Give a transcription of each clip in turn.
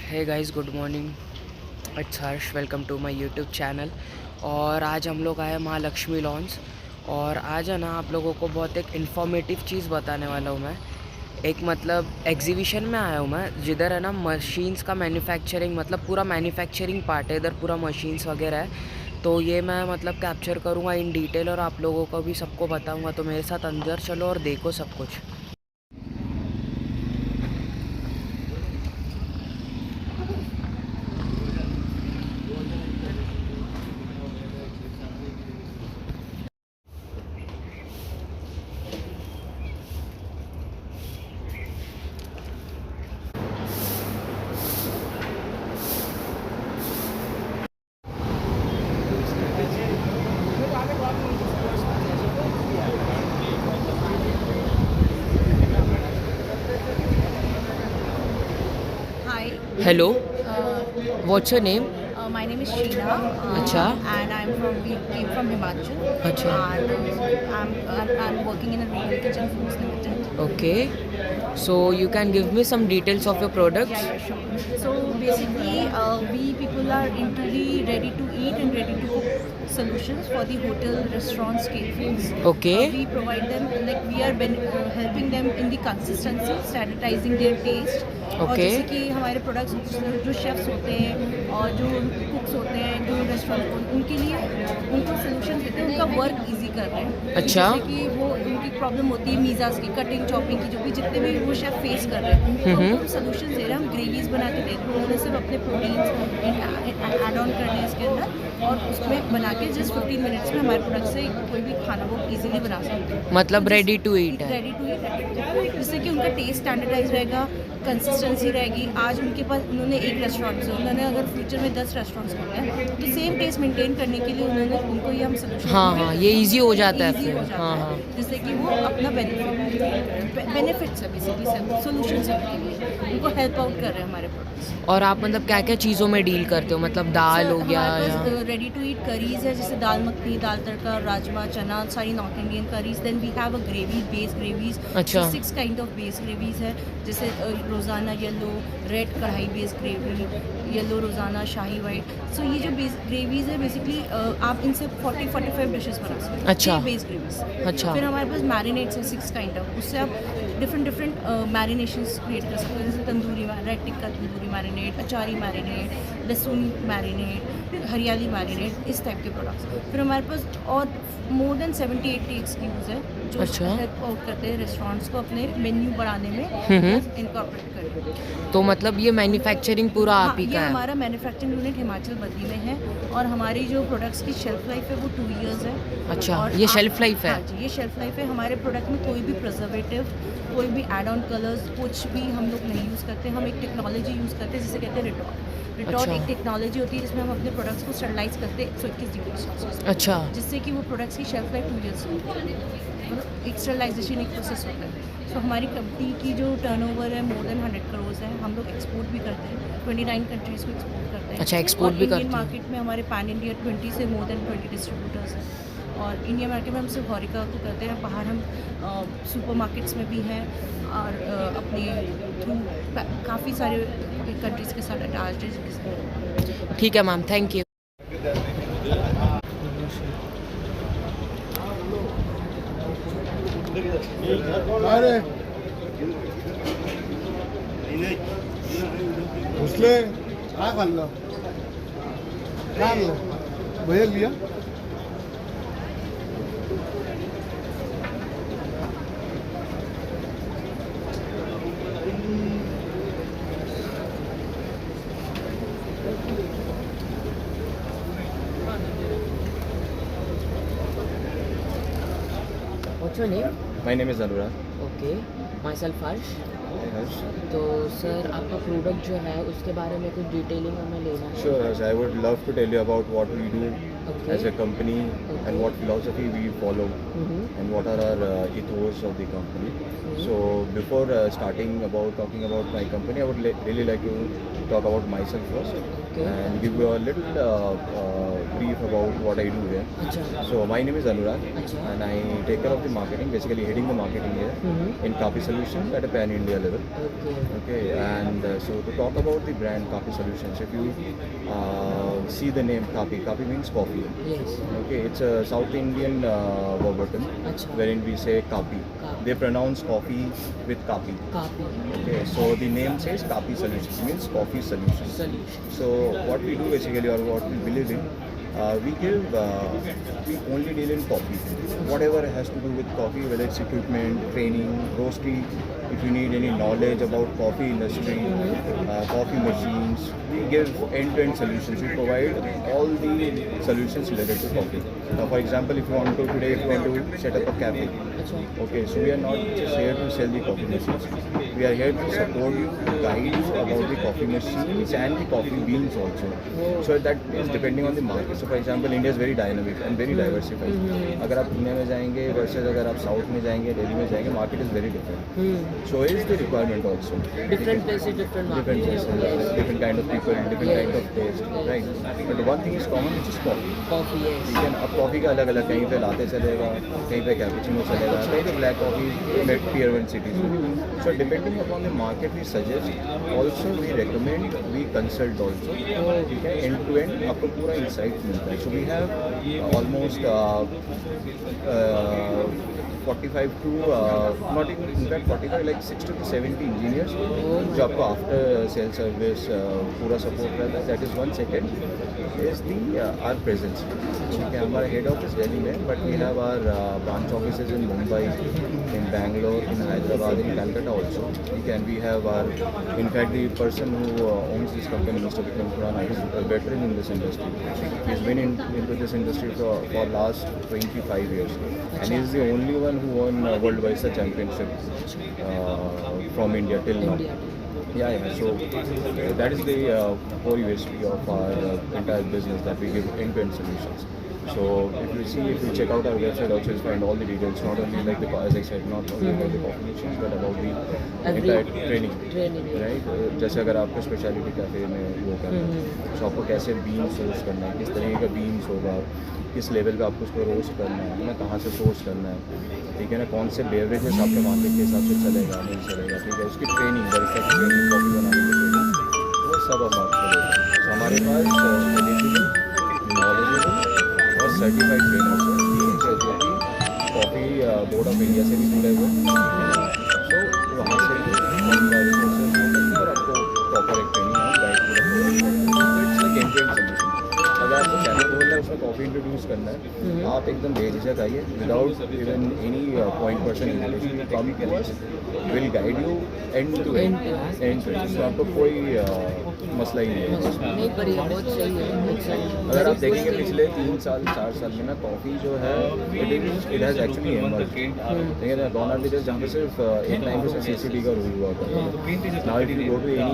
Hey guys, good morning. It's Harsh, welcome to my YouTube channel. और आज हम लोग आए महालक्ष्मी लॉन्च। और आज है ना, आप लोगों को बहुत एक इन्फॉर्मेटिव चीज़ बताने वाला हूँ मैं। एक मतलब एग्जीबिशन में आया हूँ मैं, जिधर है ना मशीन्स का मैन्युफैक्चरिंग, मतलब पूरा मैन्युफैक्चरिंग पार्ट है इधर, पूरा मशीन्स वगैरह है। तो ये मैं मतलब कैप्चर करूँगा इन डिटेल और आप लोगों को भी सबको बताऊँगा। तो मेरे साथ अंदर चलो और देखो सब कुछ। Hi, hello, uh, what's your name? my name is Sheena, अच्छा, and we came from Himachal, अच्छा, and I'm working in a Real Kitchen Foods Limited. okay. So you can give me some details of your products? Yeah, sure. So basically, we people are into the ready to eat and ready to cook solutions for the hotel, restaurants, catering. Okay, We provide them, like we are helping them in the consistency, standardizing their taste. और okay. जैसे कि हमारे products जो chefs होते हैं और जो कुक्स होते हैं, जो रेस्टोरेंट, उनके लिए उनको सोल्यूशन देते हैं, उनका वर्क इजी कर रहे हैं। अच्छा, जैसे कि वो उनकी प्रॉब्लम होती है मीज़ाज की, कटिंग चॉपिंग की, जो भी जितने भी वो शेफ फेस कर रहे हैं, तो उनको हम सोल्यूशन दे रहे हैं। हम ग्रेवीज बना के दे रहे हैं, उन्होंने सिर्फ अपने प्रोटीन्स ऐड ऑन करने हैं इसके अंदर, और उसमें बना के जस्ट 15 मिनट्स में हमारे प्रोडक्ट से कोई भी खाना वो इजीली बना सकते हैं। मतलब रेडी टू ईट है। रेडी टू ईट, जिससे कि उनका टेस्ट स्टैंडर्डाइज रहेगा, कंसिस्टेंसी रहेगी। आज उनके पास उन्होंने एक रेस्टोरेंट से, उन्होंने अगर फ्यूचर में 10 रेस्टोरेंट्स खोले हैं, तो सेम टेस्ट मेंटेन करने के लिए उन्होंने उनको ये हम सोल्यूशन हाँ हाँ, ये इजी हो जाता है ईजी हो फिर। जाता हाँ है, हाँ। जिससे कि वो अपना बेनिफिट्स है बेसिकली सोल्यूशन है उनके लिए, उनको हेल्प आउट कर रहे हैं हमारे प्रोडक्ट्स। और आप मतलब क्या क्या चीज़ों में डील करते हो? मतलब दाल हो गया हमारे या? पास रेडी टू ईट करीज है, जैसे दाल मखनी, दाल तड़का, राजमा, चना, सारी North Indian curries. Then we have a gravy base gravies, अच्छा। 6 काइंड ऑफ बेस ग्रेवीज है, जैसे रोज़ाना yellow, red kadhai base gravy, yellow रोज़ाना, शाही वाइट। सो ये जो बेस ग्रेवीज है बेसिकली आप इनसे 40-45 डिशेस बना सकते हैं। अच्छा। Base gravies. अच्छा, फिर हमारे पास मैरिनेट्स है 6 काइंड ऑफ, उससे आप डिफरेंट मैरिनेशंस क्रिएट कर सकते हैं, जैसे tandoori red tikka tandoori marinate, achari marinate, लहसुन मैरिनेट, हरियाली मैरिनेट, इस टाइप के प्रोडक्ट्स। फिर हमारे पास और मोर देन 70-80 एक्सक्यूज़ है, जो अच्छा। हेल्प आउट करते हैं रेस्टोरेंट्स को अपने मेन्यू बढ़ाने में, इनकॉर्पोरेट करने में। तो मतलब ये मैन्युफैक्चरिंग पूरा हाँ, आप ही ये का है? हमारा मैन्युफैक्चरिंग यूनिट हिमाचल बद्दी में है, और हमारी जो प्रोडक्ट्स की शेल्फ लाइफ है वो 2 इयर्स है। अच्छा, और ये शेल्फ लाइफ है? हाँ जी, ये शेल्फ लाइफ है। हमारे प्रोडक्ट में कोई भी प्रिजर्वेटिव, कोई भी एड ऑन कलर्स, कुछ भी हम लोग नहीं यूज़ करते। हम एक टेक्नोलॉजी यूज़ करते हैं जिसे कहते हैं रिटॉर्ट। रिटॉर्ट अच्छा। एक टेक्नोलॉजी होती है जिसमें हम अपने प्रोडक्ट्स को स्टरलाइज करते हैं 121 डिग्री सेल्सियस, अच्छा, जिससे कि वो प्रोडक्ट्स की शेल्फ लाइफ 2 इयर्स मतलब एक स्टरलाइजेशन एक प्रोसेस होता है। सो हमारी कंपनी की जो टर्नओवर है मोर देन 100 करोड़ है। हम लोग एक्सपोर्ट भी करते हैं, 29 कंट्रीज़ को एक्सपोर्ट करते हैं। अच्छा, एक्सपोर्ट और भी इंडियन करते हैं। मार्केट में हमारे पैन इंडिया 20 से मोर देन 20 डिस्ट्रीब्यूटर्स हैं। और इंडिया मार्केट में हम सिर्फ हॉरिका को करते हैं, बाहर हम सुपर मार्केट्स में भी हैं, और अपने थ्रू काफ़ी सारे कंट्रीज़ के साथ अटैच्ड है। ठीक है मैम, थैंक यू। अरे उसले काय खाल्लं काय आणलं भैया लिया what's your name? My name is Anurag. Okay, myself Harsh. Harsh. तो सर, आपका प्रोडक्ट जो है उसके बारे में कुछ डिटेलिंग हमें लेना है। Sure, Harsh. I would love to tell you about what we do Okay. as a company Okay. and what philosophy we follow Mm-hmm. and what are our ethos of the company. So before starting about talking about my company, I would really like to talk about myself first and give you a little brief about what I do here. अच्छा So my name is Anurag अच्छा and I take care of the marketing, basically heading the marketing here in Kapi Solutions at a pan-India level. Okay Okay, and so to talk about the brand Kapi Solutions, if you see the name Kapi, Kapi means coffee. Yes Okay, it's a South Indian verbatim अच्छा wherein we say Kapi. Kapi. They pronounce coffee with Kapi. काफी Okay, so the name says Kapi Solutions, means coffee solutions. Solution So what we do basically, or what we believe in, we only deal in coffee. Whatever has to do with coffee, whether it's equipment, training, roastery, if you need any knowledge about coffee industry, coffee machines, we give end-to-end solutions. We provide all the solutions related to coffee. Now, for example, if you want to set up a cafe, अच्छा okay, so we are not just here to sell the coffee machines. We are here to support you, to guide you about the coffee machines and the coffee beans also. So that is depending on the market. So for example, India is very dynamic and very diversified. अगर आप पुणे में जाएंगे versus अगर आप south में जाएंगे, दिल्ली में जाएंगे, market is very different. So is the requirement also. Different places different Different places, different kind of people, different kind of taste, right? But one thing is common, which is coffee. Coffee yes ठीक है ना, अब coffee का अलग अलग, कहीं पे लाते चलेगा, कहीं पे कैपुचिनो चलेगा, कहीं पे ब्लैक कॉफ़ी में tier 1 cities. So depending upon the market we suggest, also we recommend, we consult also. ठीक है, end to end आपको पूरा insight मिलता है. So we have almost 45 to not even in fact 45 like 60 to 70 engineers जो आपको after sale service पूरा support रहता है. That is one. Second is the our presence. ठीक है, हमारा हेड ऑफिस दिल्ली में, but we have our branch offices in Mumbai, in Bangalore, in Hyderabad, in Calcutta also. ठीक है, and we have our in fact the person who owns this company, Mr. Vikram Khurana, is a veteran in this industry. He's been into this industry for last 25 years, and he's the only one who won World Visa Championship from India till now. Yeah. So that is the whole USP of our entire business, that we give end-to-end solutions. So if you check out our website also, you'll find all the details, not only like the, as I said, not only about the coffee machines, but about the entire training. Right? जैसे अगर आपको speciality cafe में वो करना है, तो आपको कैसे बीन सोर्स करना है, किस तरीके का बीन्स होगा, किस लेवल का आपको उसको रोस्ट करना है ना, कहाँ से सोर्स करना है, ठीक है ना, कौन से बेवरेजेस आपके मार्केट के हिसाब से चलेगा नहीं चलेगा, ठीक है, उसकी ट्रेनिंग, बरिस्टा की ट्रेनिंग, कॉफ़ी बनाने की ट्रेनिंग, वो सब हम आपको देंगे. So हमारे पास एलिजिबल, नॉलेजेबल और सर्टिफाइड ट्रेनर्स हैं जो कि कॉफ़ी बोर्ड ऑफ इंडिया से भी जुड़े हुए हैं. तो वहाँ से भी हमारे रिसोर्सेज मिलते हैं और आपको प्रॉपर एक ट्रेनिंग और गाइड पूरा सॉल्यूशन. अगर आपको कैफे बोल रहा है उसमें कॉफ़ी इंट्रोड्यूस करना है, आप एकदम बेझिझक आइए, without even any point person information. Come cost will guide you end to end. इसमें आपको कोई मसला ही नहीं है. नहीं पर ये बहुत सही है. अगर आप देखेंगे पिछले 3 साल 4 साल में ना, कॉफ़ी जो है इट हैज़ एक्चुअली एमर्ज. ठीक है ना, गॉन आर द डेज जहाँ पे सिर्फ एक टाइम पे सिर्फ सीसीडी का रूल हुआ करता था. Now if you go to any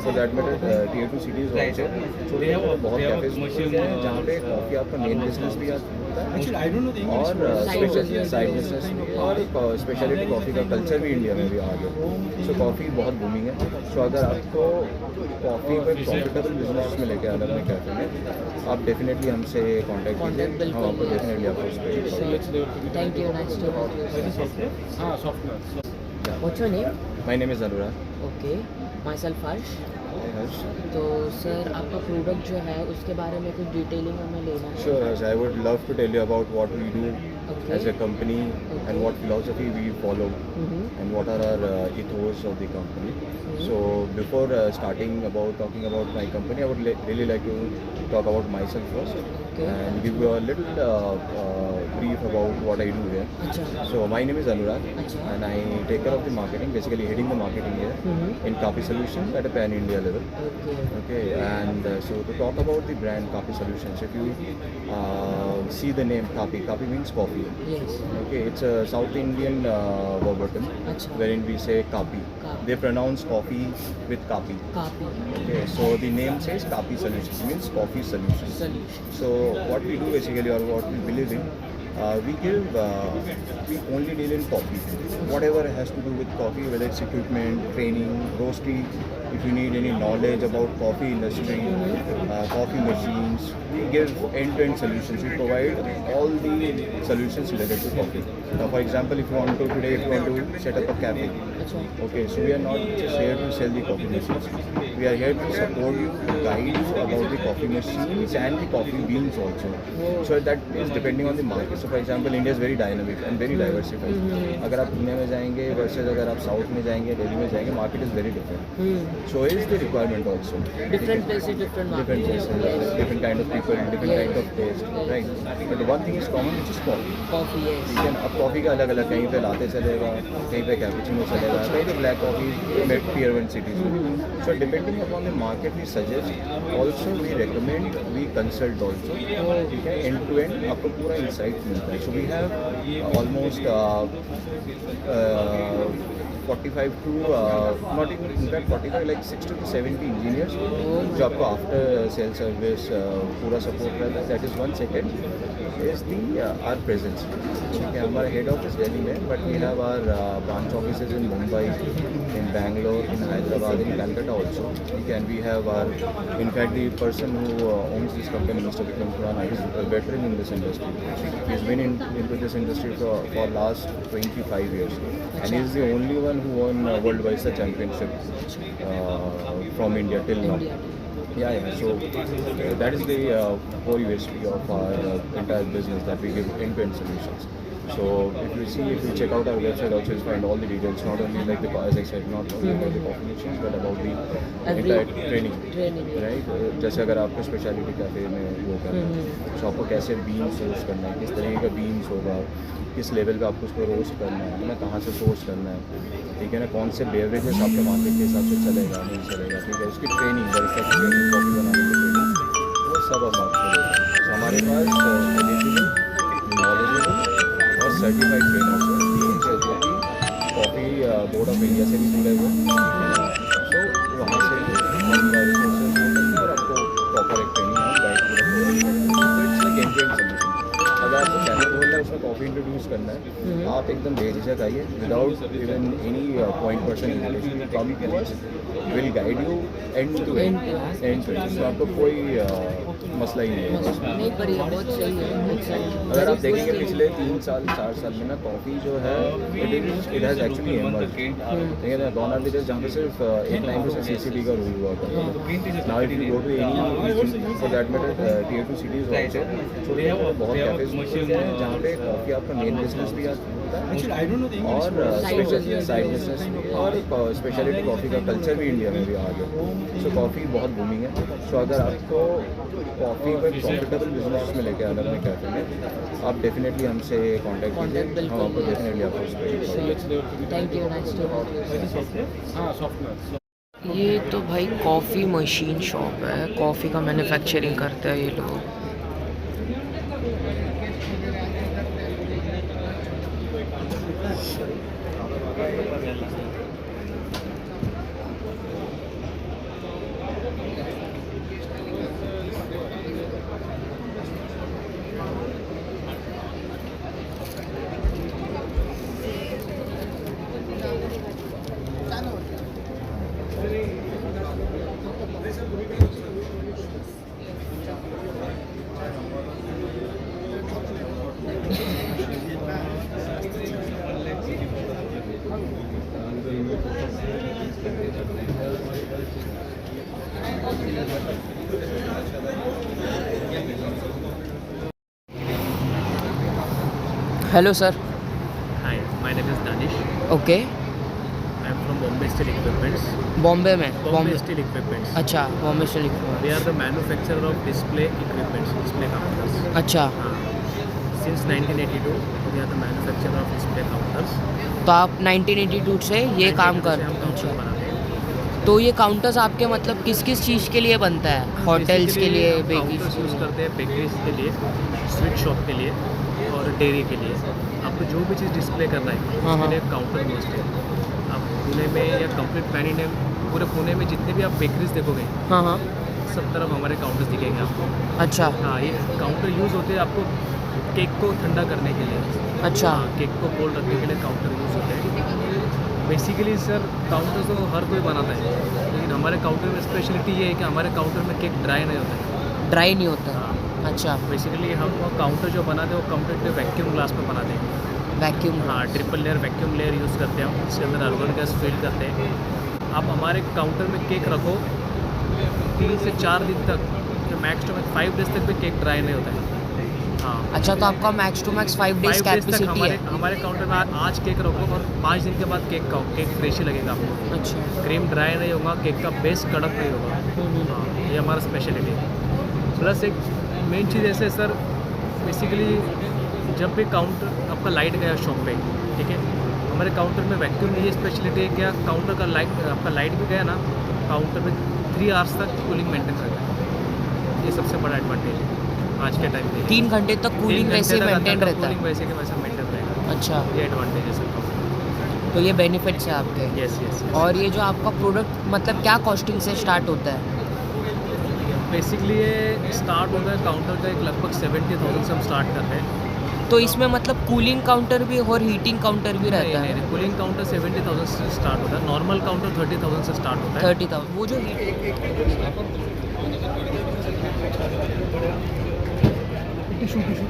for that matter tier 2 cities also, छोटे बहुत कैफेज हैं जहाँ पे कॉफ़ी आपका मेन बिजनेस भी होता है और स्पेशल साइड बिजनेस भी, और स्पेशलिटी कॉफ़ी का कल्चर भी इंडिया में भी आ गया. सो कॉफ़ी बहुत बूमिंग है. सो अगर आपको कॉफ़ी को एक प्रॉफिटेबल बिजनेस में लेके आना अपने कैफे में, आप डेफिनेटली हमसे कॉन्टैक्ट कीजिए. हम आपको डेफिनेटली आपको उस thank you. Nice to what's your name? My name is Anurag. Okay, myself Harsh. Harsh. तो सर आपका प्रोडक्ट जो है उसके बारे में कुछ डिटेलिंग हमें लेना है. Sure, Harsh. I would love to tell you about what we do Okay. as a company and what philosophy we follow and what are our ethos of the company. So before starting about talking about my company, I would really like to talk about myself first and give you a little brief about what I do here. अच्छा So my name is Anurag अच्छा and I take care of the marketing, basically heading the marketing here in Kapi Solutions at a pan-India level. Okay Okay, and so to talk about the brand Kapi Solutions, if you see the name Kapi, Kapi means coffee. Yes Okay, it's a South Indian verbatim अच्छा wherein we say Kapi. Kapi. They pronounce coffee with Kapi. काफ़ी Okay, so the name says Kapi Solutions, means coffee solutions. Solution. So what we do basically, or what we believe in, we only deal in coffee. Whatever has to do with coffee, whether it's equipment, training, roastery, if you need any knowledge about coffee industry, coffee machines, we give end-to-end solutions. We provide all the solutions related to coffee. Now, for example, if you want to set up a cafe, अच्छा okay, so we are not just here to sell the coffee machines. We are here to support you, to guide you about the coffee machines and the coffee beans also. So that is depending on the market. So for example, India is very dynamic and very diversified. अगर आप पुणे में जाएंगे versus अगर आप south में जाएंगे, दिल्ली में जाएंगे, market is very different. So is the requirement also. Different places different Different places, different kind of people, different kind of taste, right? But one thing is common, which is coffee. Coffee है ठीक है ना, अब coffee का अलग अलग, कहीं पे लाते चलेगा, कहीं पे कैपुचिनो चलेगा, कहीं पे black coffee made tier 1 cities में. So depending upon the market we suggest, also we recommend, we consult also. ठीक है, end to end आपको पूरा insight मिलता है. So we have almost 45 to not even in fact 45 like 60 to 70 engineers जो आपको after sale service पूरा support करता है. That is one. Second is the our presence. ठीक है, हमारा हेड ऑफिस दिल्ली में, but we have our branch offices in Mumbai, in Bangalore, in Hyderabad, in Calcutta also. ठीक है, and we have our in fact the person who owns this company, Mr. Vikram Khurana, is a veteran in this industry. He's been into this industry for last 25 years, and he is the only one who won World Visa Championship from India till now. Yeah. So that is the whole USP of our entire business, that we give end-to-end solutions. So if you check out our website also, you'll find all the details, not only like as I said, not only about the coffee machines, but about the entire training. Right? जैसे अगर आपको speciality cafe में वो करना है, तो आपको कैसे बीन सोर्स करना है, किस तरीके का बीन्स होगा, किस लेवल पे आपको उसको रोस्ट करना है ना, कहाँ से सोर्स करना है, ठीक है ना, कौन से बेवरेजेस आपके मार्केट के हिसाब से चलेगा नहीं चलेगा, ठीक है, उसकी ट्रेनिंग, बरिस्टा की ट्रेनिंग, कॉफ़ी बनाने की ट्रेनिंग, वो सब अब आपको देगा. तो हमारे पास एलिजिबल, नॉलेजेबल और सर्टिफाइड ट्रेनर्स हैं जो कि कॉफ़ी बोर्ड ऑफ इंडिया से भी जुड़े हुए हैं. तो वहाँ से रिसोर्सेज और आपको प्रॉपर एक ट्रेनिंग और गाइड पूरा. तो इट्स लाइक एंड-टू-एंड सॉल्यूशन. अगर आपको चैनल खोलना है, उसमें कॉफ़ी इंट्रोड्यूस करना है, आप एकदम बेझिझक आइए, without even any point person information. Come cost will guide you end to end. तो आपको कोई मसला ही नहीं है. नहीं पर ये बहुत सही है, बहुत सही है. अगर आप देखेंगे पिछले 3 साल 4 साल में ना, कॉफ़ी जो है इट हैज़ एक्चुअली एमर्ज. ठीक है ना, गॉन आर द डेज जहाँ पे सिर्फ एक टाइम पे CCD का रूल हुआ था. Now if you go to any for that matter tier 2 cities also, so बहुत कैफेज हैं जहाँ पे कॉफ़ी आपका मेन बिजनेस भी आता है और स्पेशल साइड बिजनेस भी, और स्पेशलिटी कॉफ़ी का कल्चर भी इंडिया में भी आ गया. सो कॉफ़ी बहुत बूमिंग है. सो अगर आपको कॉफ़ी को प्रॉफिटेबल बिजनेस में लेके आना अपने कैफे में, आप डेफिनेटली हमसे कॉन्टैक्ट कीजिए. हम आपको डेफिनेटली आपको थैंक यू. Nice to. ये तो भाई कॉफ़ी मशीन शॉप है, कॉफ़ी का मैन्युफैक्चरिंग करते हैं ये लोग. Hello sir. Hi, my name is Danish. Okay. I am from Bombay Steel Equipments. Bombay में? Bombay Steel Equipments. अच्छा, बॉम्बे से लिखो. We are the manufacturer of display equipments, display counters. अच्छा, Since 1982, we are the manufacturer of display counters. तो आप 1982 से ये काम कर हम काउंटर अच्छा. बनाते हैं. तो ये काउंटर्स आपके मतलब किस किस चीज़ के लिए बनता है? होटल्स के लिए, काउंटर्स यूज़ करते हैं बेकरीज के लिए, स्वीट शॉप के लिए और डेयरी के लिए. आपको जो भी चीज़ डिस्प्ले करना है उसके लिए काउंटर मस्ट है. आप पुणे में या कंप्लीट पैन इंडिया, पूरे पुणे में जितने भी आप बेकरीज देखोगे, हाँ हाँ. सब तरफ हमारे काउंटर्स दिखेंगे आपको. अच्छा. हाँ, ये काउंटर यूज़ होते हैं आपको केक को ठंडा करने के लिए। अच्छा केक को कोल्ड रखने के लिए काउंटर यूज़ होते हैं। बेसिकली सर काउंटर तो हर कोई बनाता है, लेकिन हमारे काउंटर में स्पेशलिटी ये है कि हमारे काउंटर में केक ड्राई नहीं होता है। ड्राई नहीं होता। अच्छा बेसिकली हम वो काउंटर जो बनाते हैं वो कंप्लीटली वैक्यूम ग्लास में बनाते हैं। वैक्यूम। हाँ, triple layer vacuum layer use करते हैं हम, इसके अंदर अर्गन गैस फिल करते हैं। आप हमारे काउंटर में केक रखो 3 से 4 दिन तक, जो मैक्स टू मैक्स 5 डेज तक भी केक ड्राई नहीं होता है। हाँ, अच्छा तो आपका max to max 5 days 5 days तक कैपेसिटी है। हमारे काउंटर में आज केक रखो और 5 दिन के बाद केक फ्रेश ही लगेगा आपको। अच्छा क्रीम ड्राई नहीं होगा, केक का बेस कड़क नहीं होगा। हाँ, ये हमारा स्पेशलिटी है। प्लस एक मेन चीज़ ऐसे सर, बेसिकली जब भी काउंटर आपका लाइट गया शॉप पे, ठीक है, हमारे काउंटर में वैक्यूम ये स्पेशलिटी है क्या, काउंटर का आपका लाइट भी गया ना, काउंटर में 3 आवर्स तक कूलिंग मेंटेन रहता है। ये सबसे बड़ा एडवांटेज है आज के टाइम पे। 3 घंटे तक कूलिंग वैसे मेंटेन रहता कूलिंग है। वैसे के वैसे मेंटेन रहेगा। अच्छा ये एडवांटेज है सर। तो ये बेनिफिट्स है आपके। Yes yes. और ये जो आपका प्रोडक्ट मतलब क्या कॉस्टिंग से स्टार्ट होता है? बेसिकली ये स्टार्ट होता है काउंटर का एक लगभग 70,000 से हम स्टार्ट करते हैं। तो इसमें मतलब कूलिंग काउंटर भी और हीटिंग काउंटर भी रहता है? नहीं, कूलिंग काउंटर 70,000 से स्टार्ट होता है, नॉर्मल काउंटर 30,000 से स्टार्ट होता है। 30,000। वो जो टिश्यू टिश्यू